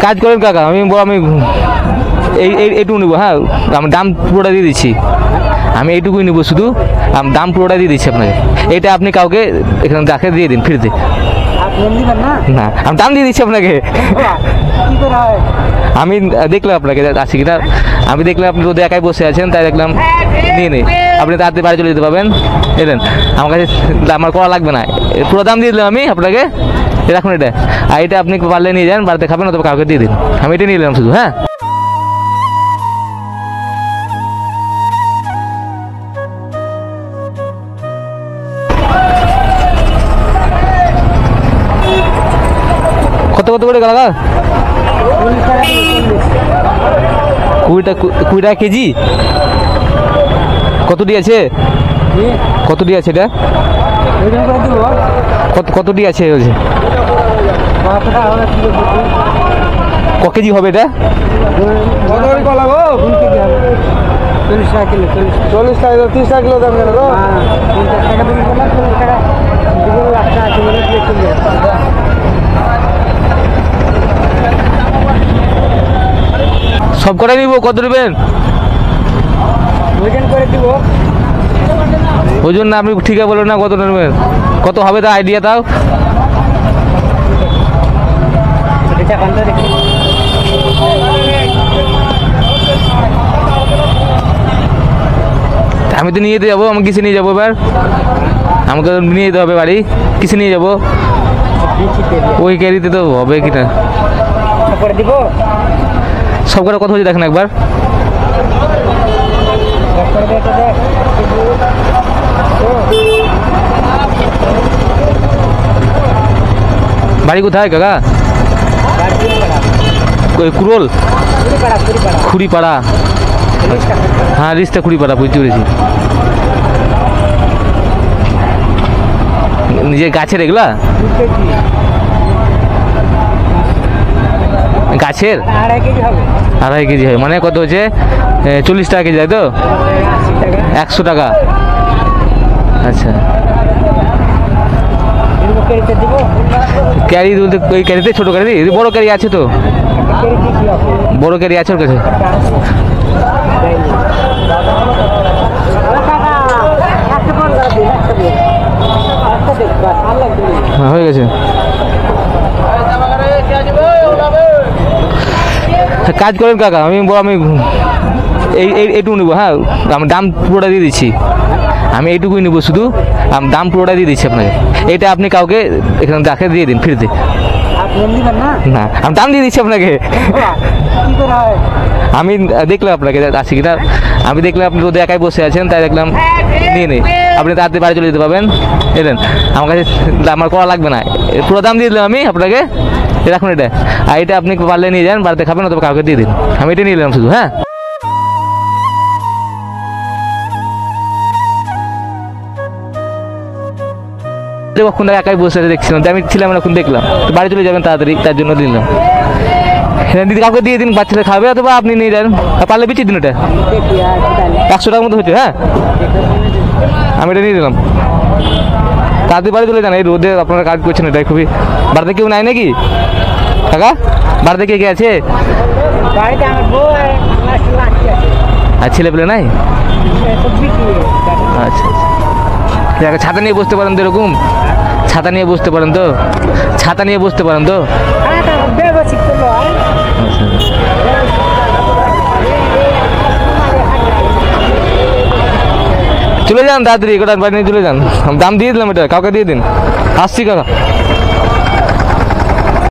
কাজ করেন কাকা, আমি এইটুকু নেবো। হ্যাঁ, আমি দাম পুরোটা দিয়ে দিচ্ছি, আমি এইটুকুই নেবো শুধু, দাম পুরোটা দিয়ে দিচ্ছি আপনাকে। এটা আপনি কাউকে এখানে দেখে দিয়ে দিন ফ্রিতে। না, আমি দাম দিয়ে দিচ্ছি আপনাকে। আমি দেখলাম আপনাকে আছি কিনা, আমি দেখলাম আপনি রোদে একাই বসে আছেন, তাই দেখলাম নিয়ে নেই। আপনি তাড়াতাড়ি বাড়ি চলে যেতে পারবেন। এলেন আমার কাছে, আমার করা লাগবে না, পুরো দাম দিয়ে দিলাম আমি আপনাকে। রাখুন এটা, আর এটা আপনি পারলে নিয়ে যান, বাড়িতে খাবেন অথবা কাউকে দিয়ে দিন। আমি এটা নিয়ে নিলাম শুধু। হ্যাঁ, কত কত করে কাকা? 20 টাকা কেজি। কতটি আছে? কতটি আছে এটা? কতটি আছে বলছে? ক কেজি হবে এটা? 40 টাকা কিলো। 40 টাকা, 30 টাকা কিলো দাম কেন গো? সব কটাই নিব। কত নেবেন? ওজন করে দিব। ওজন না, আপনি ঠিক আছে বলুন না কত নেবেন, কত হবে তা আইডিয়া দাও। আমি তো নিয়ে যেতে যাবো, আমি কিসে নিয়ে যাবো এবার? আমাকে নিয়ে যেতে হবে বাড়ি, কিসে নিয়ে যাবো? ওই ক্যারিতে তো হবে কিনা দিব। সব করে কথা হচ্ছে দেখেন একবার। বাড়ি কোথায় কাকা? কুরোল, খুড়িপাড়া। হ্যাঁ, রিস্তা খুড়িপাড়া, বুঝতে পেরেছি। নিজের গাছের এগুলা? গাছের 2.5 কেজি হবে, মানে কত হচ্ছে? 40 টাকা কেজি, তাই তো? 100 টাকা। আচ্ছা, ক্যারি বলতে ওই ক্যারিতে ছোটো ক্যারি, বড়ো ক্যারি আছে তো? বড়ো ক্যারি আছে ওর কাছে? হ্যাঁ, হয়ে গেছে। কাজ করেন কাকা, আমি এইটুকু নেবো। হ্যাঁ, আমি দাম পুরোটা দিয়ে দিচ্ছি, আমি এইটুকুই নেবো শুধু, দাম পুরোটা দিয়ে দিচ্ছি আপনাকে। এটা আপনি কাউকে এখানে দেখে দিয়ে দিন ফ্রিতে। না, আমি দাম দিয়ে দিচ্ছি আপনাকে। আমি দেখলাম আপনাকে আছি কিনা, আমি দেখলাম আপনি রোদে একাই বসে আছেন, তাই দেখলাম নিয়ে নেই। আপনি তাড়াতাড়ি বাড়ি চলে যেতে পারবেন। এলেন আমার কাছে, আমার করা লাগবে না, পুরো দাম দিয়ে দিলাম আমি আপনাকে। রাখুন এটা, আর এটা আপনি পারলে নিয়ে যান, বাড়িতে খাবেন অথবা কাউকে দিয়ে দিন। আমি এটা নিয়ে নিলাম শুধু। হ্যাঁ, কখন একাই বসে দেখছিলাম, আমি ছিলাম এখন দেখলাম, বাড়ি চলে যাবেন তাড়াতাড়ি, তার জন্য দিলাম। দিদি কাউকে দিয়ে দিন, বাচ্চারা খাবে অথবা আপনি নিয়ে যান, পারলে বেঁচে দিন। ওটা 100 টাকার মতো হচ্ছে। হ্যাঁ, আমি এটা নিয়ে দিলাম। তাড়াতাড়ি বাড়ি চলে যান, এই রোদে আপনারা কাজ করছেন, এটাই খুবই। বাড়িতে কেউ নাই নাকি কাকা? বাড়িতে কে কে আছে? আর ছেলে পেলে নাই? আচ্ছা আচ্ছা, ছাতা নিয়ে বসতে পারেন তো? এরকম ছাতা নিয়ে বসতে পারেন তো? ছাতা নিয়ে বসতে পারেন তো? চলে যান তাড়াতাড়ি, কোটার বাড়ি নিয়ে চলে যান। দাম দিয়ে দিলাম, এটা কাউকে দিয়ে দিন। আসছি কাকা।